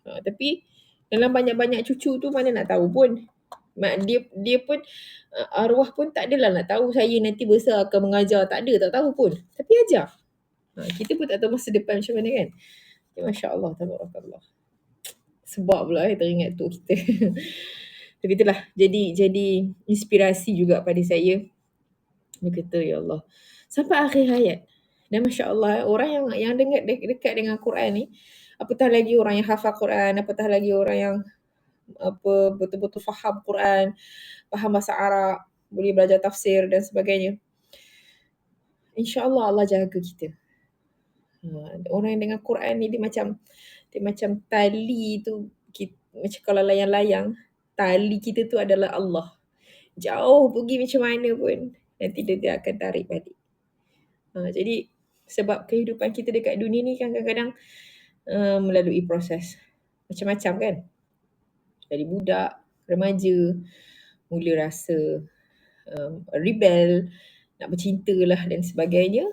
Tapi dalam banyak-banyak cucu tu mana nak tahu pun. Dia pun arwah pun tak adalah nak tahu saya nanti besar akan mengajar. Tak ada, tak tahu pun. Tapi ajar. Kita pun tak tahu masa depan macam mana kan. Masya Allah, tabarakallah. Sebab pula teringat tu kita. Tapi itulah, jadi inspirasi juga pada saya. Dia kata, ya Allah, sampai akhir hayat. Dan Masya Allah, orang yang dekat dengan Quran ni, apatah lagi orang yang hafal Quran, apatah lagi orang yang betul-betul faham Quran, faham bahasa Arab, boleh belajar tafsir dan sebagainya. Insya Allah Allah jaga kita. Orang yang dengan Quran ni dia macam tali tu, macam kalau layang-layang, tali kita tu adalah Allah. Jauh pergi macam mana pun nanti dia akan tarik balik. Jadi sebab kehidupan kita dekat dunia ni kan kadang-kadang melalui proses macam-macam kan. Dari budak, remaja, mula rasa rebel, nak bercinta lah dan sebagainya.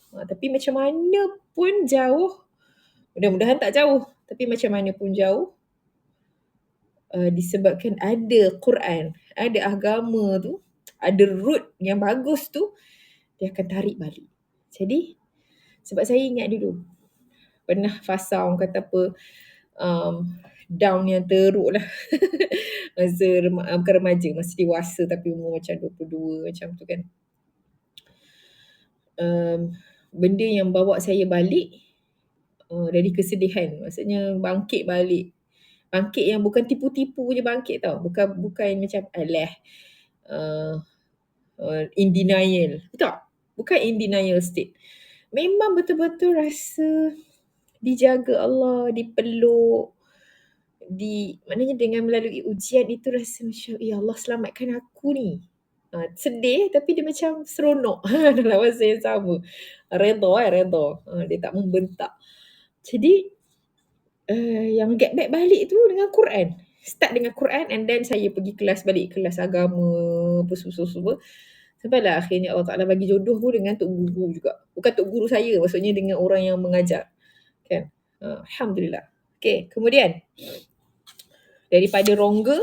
Tapi macam mana pun jauh, mudah-mudahan tak jauh, tapi macam mana pun jauh, disebabkan ada Quran, ada agama tu, ada root yang bagus tu, dia akan tarik balik. Jadi, sebab saya ingat dulu, pernah fasa orang kata apa, down yang teruk lah. Masa bukan remaja, masa dewasa tapi umur macam 22 macam tu kan. Benda yang bawa saya balik dari kesedihan, maksudnya bangkit balik. Bangkit yang bukan tipu-tipu je bangkit tau. Bukan macam in denial. Betul? Bukan in denial state. Memang betul-betul rasa dijaga Allah, dipeluk, maknanya dengan melalui ujian itu rasa macam, ya Allah selamatkan aku ni. Sedih tapi dia macam seronok dalam masa yang sama. Redha. Dia tak membentak. Jadi yang get back balik tu dengan Quran. Start dengan Quran and then saya pergi balik kelas agama apa semua. Sampailah akhirnya Allah Ta'ala bagi jodoh pun dengan tok guru juga. Bukan tok guru saya, maksudnya dengan orang yang mengajar. Kan? Alhamdulillah. Okay, kemudian daripada rongga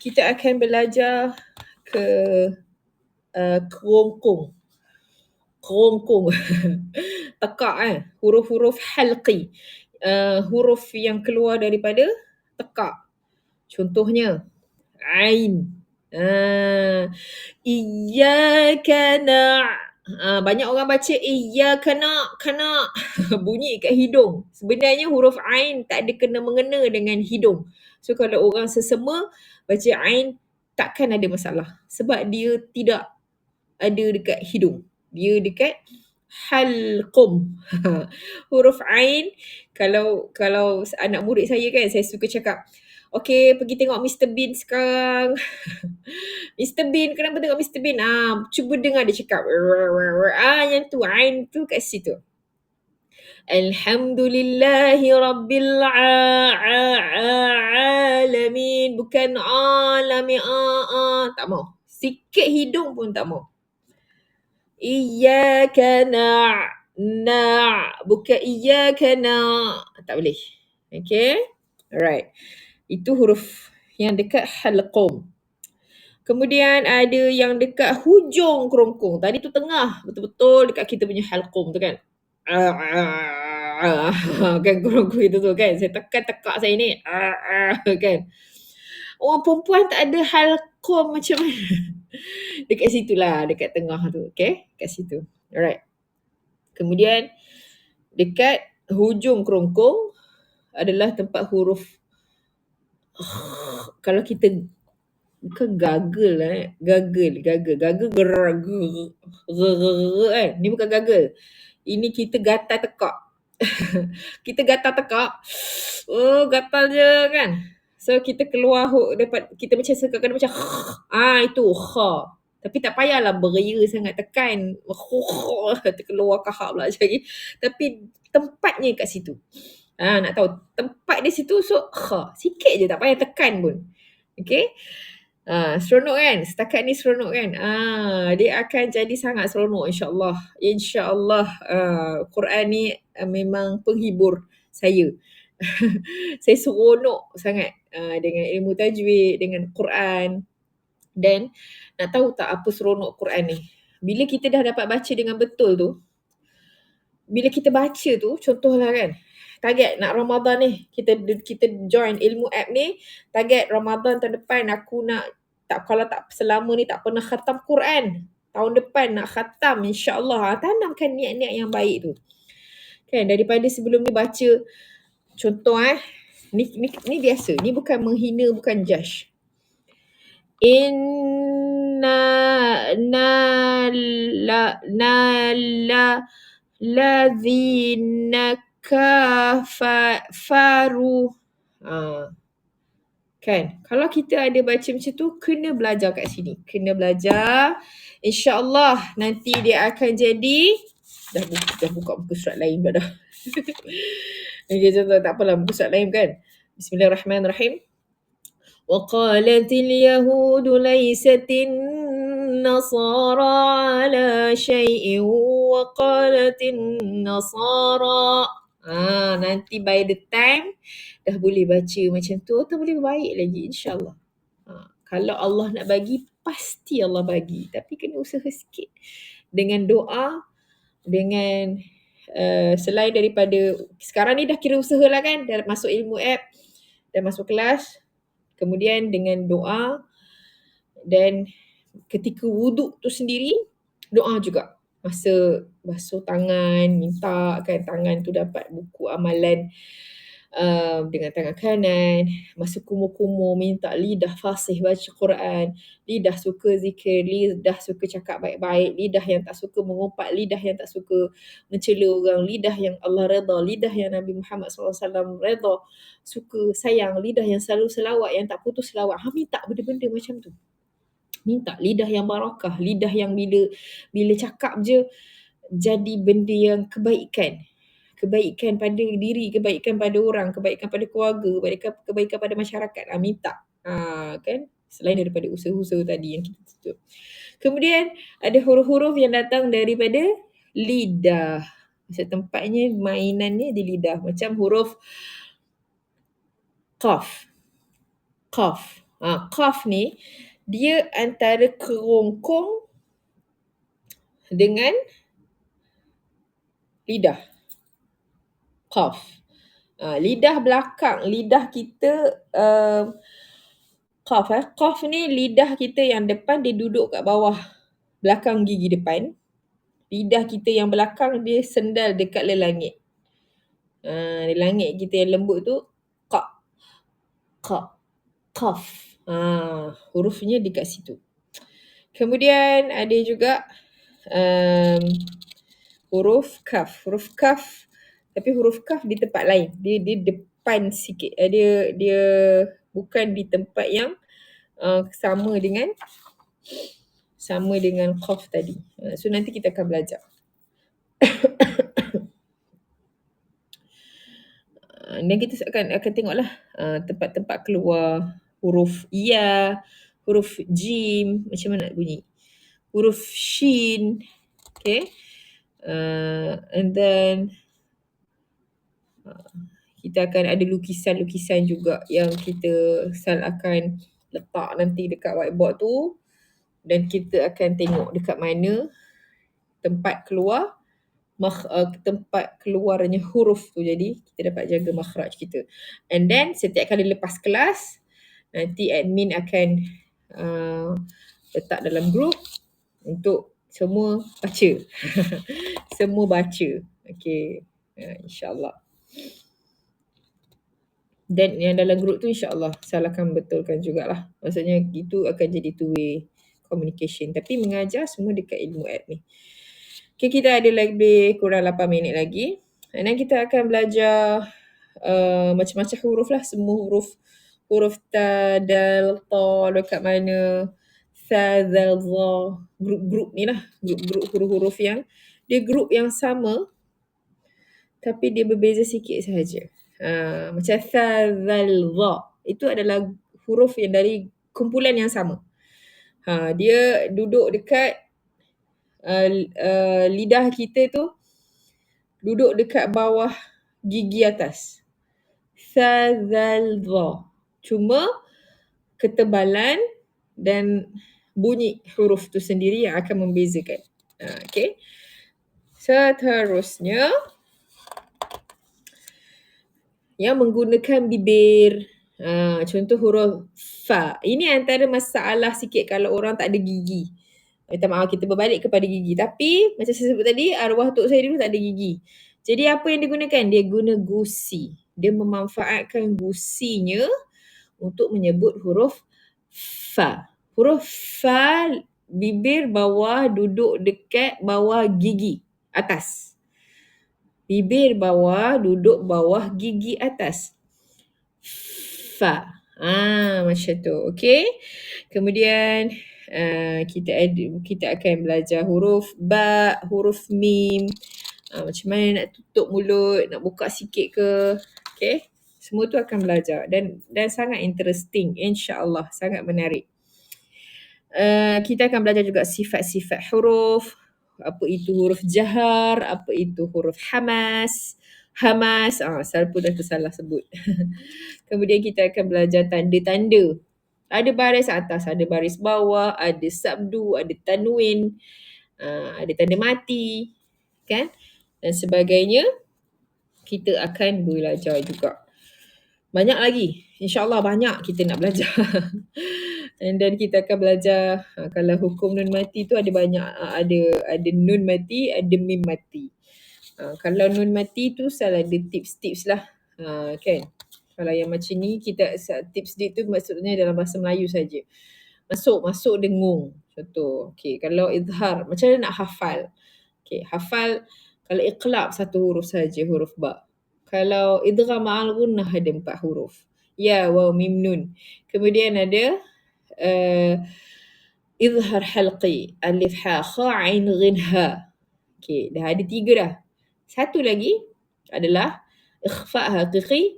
kita akan belajar ke kerongkong. Tekak huruf-huruf halqi. Huruf yang keluar daripada tekak. Contohnya ain. Iyyaka banyak orang baca iyyaka kana bunyi kat hidung. Sebenarnya huruf ain tak ada kena-mengena dengan hidung. So kalau orang sesama baca ain takkan ada masalah sebab dia tidak ada dekat hidung. Dia dekat halqum. Huruf ain kalau anak murid saya kan, saya suka cakap, "Okey, pergi tengok Mr Bean sekarang." Mr Bean, kenapa tengok Mr Bean? Cuba dengar dia cakap. Yang tu ain tu kat situ. Alhamdulillahi Rabbil alamin. Bukan alamin. Tak mau. Sikit hidung pun tak mau. Iyyaka bukan iyyaka tak boleh. Okay. Alright. Itu huruf yang dekat halqum. Kemudian ada yang dekat hujung kerongkong. Tadi tu tengah. Betul-betul dekat kita punya halqum tu kan. Kan kerongkong itu tu kan. Saya tekan tekak saya ni. Kan. Orang perempuan tak ada halqum macam mana. Dekat situlah, dekat tengah tu. Okay. Kat situ. Alright. Kemudian dekat hujung kerongkong adalah tempat huruf kalau kita bukan gagal lah gagal kan. Ni bukan gagal. Ini kita gatal tekak. Kita gatal tekak. Gatal je kan. So kita keluar dapat kita macam sekak macam itu kha. Tapi tak payahlah beria sangat tekan. Terkeluar kahak pula lagi. Tapi tempatnya kat situ. Nak tahu tempat dia situ, so kha. Sikit je, tak payah tekan pun. Okay. Seronok kan? Setakat ni seronok kan? Dia akan jadi sangat seronok insyaAllah. InsyaAllah Quran ni memang penghibur saya. Saya seronok sangat dengan ilmu tajwid, dengan Quran. Dan nak tahu tak apa seronok Quran ni? Bila kita dah dapat baca dengan betul tu, bila kita baca tu, contohlah kan, target nak Ramadan ni, kita join ilmu app ni, target Ramadan tahun depan aku nak, kalau tak selama ni tak pernah khatam Quran, tahun depan nak khatam insya-Allah. Tanamkan niat-niat yang baik tu. Kan, daripada sebelum ni baca, contoh ni biasa, ni bukan menghina, bukan judge. Ladzina kafaru. Kan, kalau kita ada baca macam tu, kena belajar kat sini. Kena belajar. InsyaAllah nanti dia akan jadi, dah buka muka surat lain pula dah. Okay, contoh, tak apalah, muka surat lain kan. Bismillahirrahmanirrahim. وقالت اليهود ليست النصارى على شيء وقالت النصارى. Nanti by the time dah boleh baca macam tu, atau boleh baik lagi insyaAllah. Kalau Allah nak bagi, pasti Allah bagi. Tapi kena usaha sikit. Dengan doa, dengan selain daripada, sekarang ni dah kira usaha lah kan, dah masuk ilmu app, dah masuk kelas. Kemudian dengan doa, dan ketika wuduk tu sendiri, doa juga. Masa basuh tangan, minta kan tangan tu dapat buku amalan dengan tangan kanan. Masa kumur-kumur, minta lidah fasih baca Quran. Lidah suka zikir, lidah suka cakap baik-baik. Lidah yang tak suka mengumpat, lidah yang tak suka mencela orang. Lidah yang Allah redha, lidah yang Nabi Muhammad SAW redha, suka, sayang. Lidah yang selalu selawat, yang tak putus selawat. Minta benda-benda macam tu. Minta lidah yang barakah, lidah yang bila cakap je jadi benda yang kebaikan. Kebaikan pada diri, kebaikan pada orang, kebaikan pada keluarga, kebaikan pada masyarakat. Minta. Kan? Selain daripada usaha-usaha tadi yang kita tutup. Kemudian ada huruf-huruf yang datang daripada lidah. Setempatnya mainannya di lidah. Macam huruf qaf. Qaf. Qaf ni dia antara kerongkong dengan lidah. Qaf. Lidah belakang, lidah kita qaf. Qaf ni lidah kita yang depan dia duduk kat bawah belakang gigi depan. Lidah kita yang belakang dia sendal dekat lelangit. Lelangit kita yang lembut tu qa. Qa. Qaf. Hurufnya dekat situ. Kemudian ada juga huruf kaf. Huruf kaf, tapi huruf kaf di tempat lain. Dia depan sikit. Dia bukan di tempat yang sama dengan qaf tadi. So nanti kita akan belajar. Dan kita akan tengoklah tempat-tempat keluar huruf ya, huruf jim, macam mana nak bunyi. Huruf shin, okay. And then kita akan ada lukisan-lukisan juga yang kita akan letak nanti dekat whiteboard tu, dan kita akan tengok dekat mana tempat keluar tempat keluarnya huruf tu, jadi kita dapat jaga makhraj kita. And then setiap kali lepas kelas nanti admin akan letak dalam group untuk semua baca. Semua baca. Okay. InsyaAllah. Dan yang dalam group tu insyaAllah Sal akan betulkan jugalah. Maksudnya itu akan jadi two-way communication. Tapi mengajar semua dekat ilmu admin. Okay, kita ada lebih kurang 8 minit lagi. Dan kita akan belajar macam-macam huruf lah. Semua huruf ta, dal, ta dekat mana. Sa, zal, za. Grup-grup ni lah. Grup-grup huruf-huruf yang dia grup yang sama tapi dia berbeza sikit sahaja. Macam sa, zal, za. Itu adalah huruf yang dari kumpulan yang sama. Dia duduk dekat lidah kita tu, duduk dekat bawah gigi atas. Sa, zal, za. Cuma ketebalan dan bunyi huruf tu sendiri yang akan membezakan. Okay. Seterusnya yang menggunakan bibir. Contoh huruf fa. Ini antara masalah sikit kalau orang tak ada gigi. Minta maaf, kita berbalik kepada gigi. Tapi macam saya sebut tadi, arwah tok saya dulu tak ada gigi. Jadi apa yang digunakan? Dia guna gusi. Dia memanfaatkan gusinya untuk menyebut huruf fa. Huruf fa, bibir bawah duduk dekat bawah gigi atas. Bibir bawah duduk bawah gigi atas. Fa. Macam tu. Okay. Kemudian kita akan belajar huruf ba, huruf mim. Macam mana nak tutup mulut, nak buka sikit ke. Okay. Semua tu akan belajar dan sangat interesting. InsyaAllah sangat menarik. Kita akan belajar juga sifat-sifat huruf. Apa itu huruf jahar, apa itu huruf hamas. Saya pun dah tersalah sebut. Kemudian kita akan belajar tanda-tanda. Ada baris atas, ada baris bawah, ada sabdu, ada tanwin, ada tanda mati, kan? Dan sebagainya. Kita akan belajar juga. Banyak lagi. InsyaAllah banyak kita nak belajar. And then kita akan belajar kalau hukum nun mati tu ada banyak. Ada nun mati, ada mim mati. Kalau nun mati tu salah ada tips-tips lah. Kan? Kalau yang macam ni kita tips dia tu maksudnya dalam bahasa Melayu saja. Masuk dengung. Contoh. Okay, kalau izhar macam mana nak hafal? Okay, hafal kalau iqlab satu huruf saja, huruf ba. Kalau idgham ma'al gunnah ada 4 huruf. Ya, waw, mim, nun. Kemudian ada Izhar halqi. Alif ha kha ain ghin ha. Okey, dah ada 3 dah. Satu lagi adalah ikhfa haqiqi.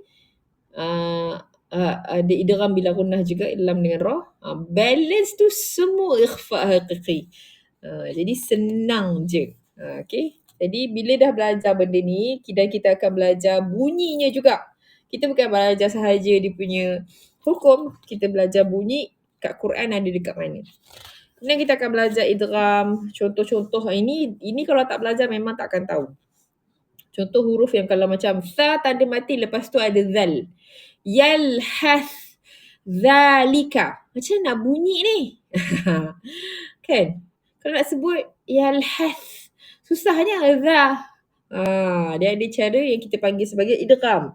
Ada idgham bila gunnah juga, idgham dengan ra. Balance tu semua ikhfa haqiqi. Jadi senang je. Okey. Jadi bila dah belajar benda ni, kita akan belajar bunyinya juga. Kita bukan belajar sahaja dia punya hukum, kita belajar bunyi kat Quran ada dekat mana. Kemudian kita akan belajar idgham, contoh-contoh. Ini kalau tak belajar memang tak akan tahu. Contoh huruf yang kalau macam tha tanda mati lepas tu ada zal. Yalhath zalika. Macam nak bunyi ni? Kan? Kalau nak sebut yalhath, susahnya za. Dia ada cara yang kita panggil sebagai idgham.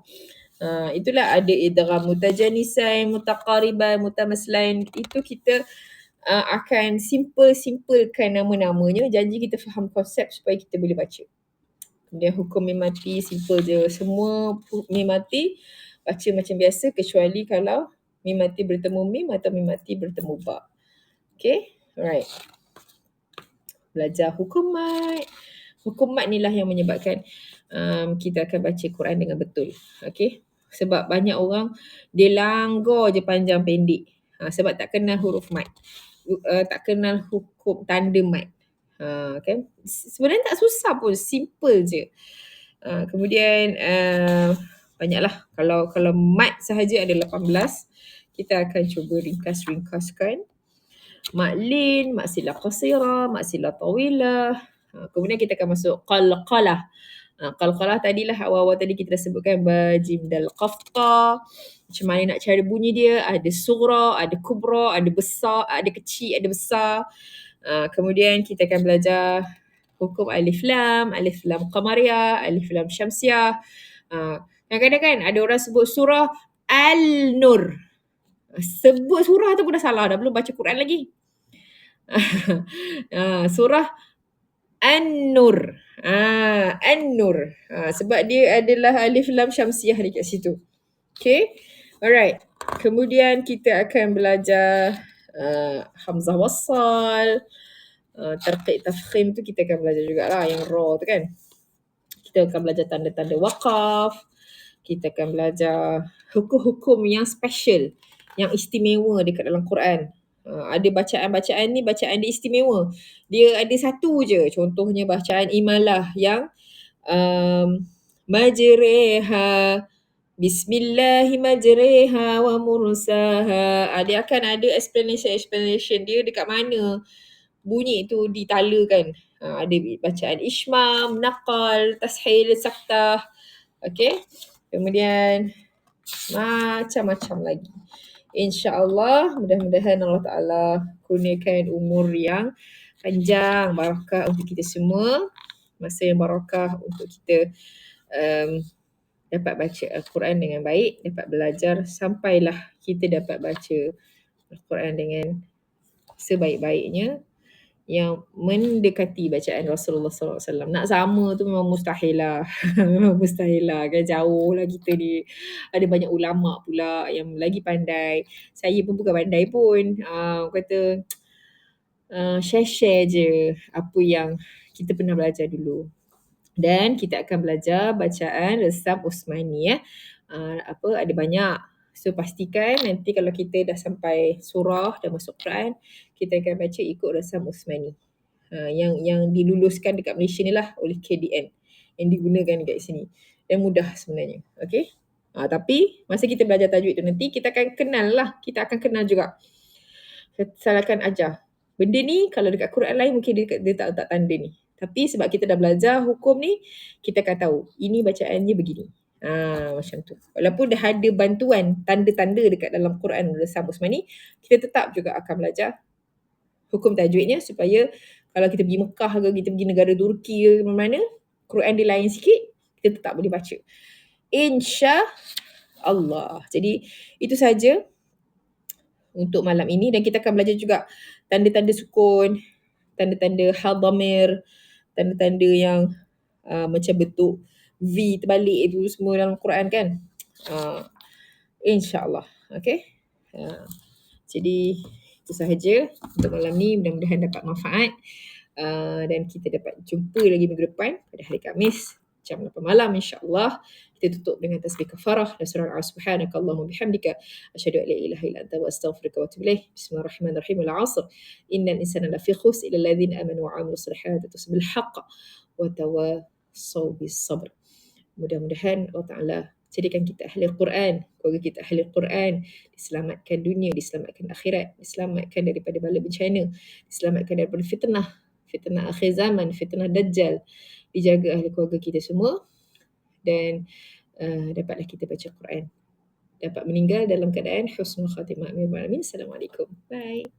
Itulah ada idgham mutajanisain, mutaqariban, mutamaslain. Itu kita akan simplekan nama-namanya. Janji kita faham konsep supaya kita boleh baca. Kemudian hukum mim mati simple je. Semua mim mati baca macam biasa kecuali kalau mim mati bertemu mim atau mim mati bertemu ba. Okay, alright. Belajar hukum mat. Hukum mat ni lah yang menyebabkan kita akan baca Quran dengan betul. Okay. Sebab banyak orang dia langgar je panjang pendek. Sebab tak kenal huruf mat. Tak kenal hukum tanda mat. Kan? Sebenarnya tak susah pun, simple je. Kemudian banyaklah. Kalau mat sahaja ada 18, kita akan cuba ringkaskan. Mat lin, mat silah qasirah, mat silah tawilah. Kemudian kita akan masuk qalqalah. Qalqalah tadilah awal-awal tadi kita dah sebutkan bajim dal qafta. Macam mana nak cara bunyi dia, ada sughra, ada kubra, ada besar, ada kecil, ada besar. Kemudian kita akan belajar hukum alif lam qamariyah, alif lam syamsiah. Kadang-kadang kan ada orang sebut surah Al-Nur. Sebut surah tu pun dah salah, dah belum baca Quran lagi. Surah An-Nur. An-Nur. Sebab dia adalah alif lam syamsiah dekat situ. Okay. Alright. Kemudian kita akan belajar hamzah wassal. Tarqiq tafkhim tu kita akan belajar jugalah yang ra tu kan. Kita akan belajar tanda-tanda waqaf. Kita akan belajar hukum-hukum yang special, yang istimewa dekat dalam Quran. Ada bacaan-bacaan ni bacaan dia istimewa. Dia ada satu je. Contohnya bacaan imalah yang majriha bismillahi majriha wa mursaha. Dia akan ada explanation dia dekat mana bunyi tu ditalakan. Ada bacaan ishmam, naqal, tashil, saktah. Okay. Kemudian macam-macam lagi. InsyaAllah mudah-mudahan Allah Ta'ala kurniakan umur yang panjang, barakah untuk kita semua. Masa yang barakah untuk kita dapat baca Al-Quran dengan baik, dapat belajar sampailah kita dapat baca Al-Quran dengan sebaik-baiknya yang mendekati bacaan Rasulullah SAW. Nak sama tu memang mustahil lah. Memang mustahil lah kan, jauh lah kita ni. Ada banyak ulama' pula yang lagi pandai. Saya pun bukan pandai pun. Kata share-share je apa yang kita pernah belajar dulu. Dan kita akan belajar bacaan Resam Usmani ada banyak. So pastikan nanti kalau kita dah sampai surah, dah masuk Quran, kita akan baca ikut Resam Usmani. Yang diluluskan dekat Malaysia ni lah oleh KDN. Yang digunakan dekat sini. Dan mudah sebenarnya. Okay. Tapi masa kita belajar tajwid tu nanti, kita akan kenal lah. Kita akan kenal juga. Salahkan ajar. Benda ni kalau dekat Quran lain mungkin dia tak letak tanda ni. Tapi sebab kita dah belajar hukum ni, kita akan tahu ini bacaannya begini. Macam tu. Walaupun dah ada bantuan tanda-tanda dekat dalam Quran Resam Usmani, kita tetap juga akan belajar hukum tajwidnya supaya kalau kita pergi Mekah ke, kita pergi negara Turki ke mana-mana, Quran dia lain sikit, kita tetap boleh baca. InsyaAllah. Jadi itu saja untuk malam ini, dan kita akan belajar juga tanda-tanda sukun, tanda-tanda hal dhamir, tanda-tanda yang macam bentuk V terbalik itu semua dalam Quran kan. InsyaAllah. Okay. Jadi Itu sahaja untuk malam ni, mudah-mudahan dapat manfaat. Dan kita dapat jumpa lagi minggu depan pada hari Khamis jam 8 malam insya-Allah. Kita tutup dengan tasbih kafarah dan surah Subhanakallahumma bihamdika asyhadu an la ilaha illa anta wa astaghfiruka wa atubu ilaik. Bismillahirrahmanirrahim. Al-'asr. Innal insana lafi khusr illa alladhina amanu wa 'amilus solihati wa tawasaw bil haqq wa tawasaw bis sabr. Mudah-mudahan Allah Ta'ala jadikan kita ahli Al-Quran, keluarga kita ahli Al-Quran, diselamatkan dunia, diselamatkan akhirat, diselamatkan daripada bala bencana, diselamatkan daripada fitnah, fitnah akhir zaman, fitnah dajjal, dijaga ahli keluarga kita semua dan dapatlah kita baca Quran, dapat meninggal dalam keadaan husnul khatimah. Amin. Assalamualaikum. Bye.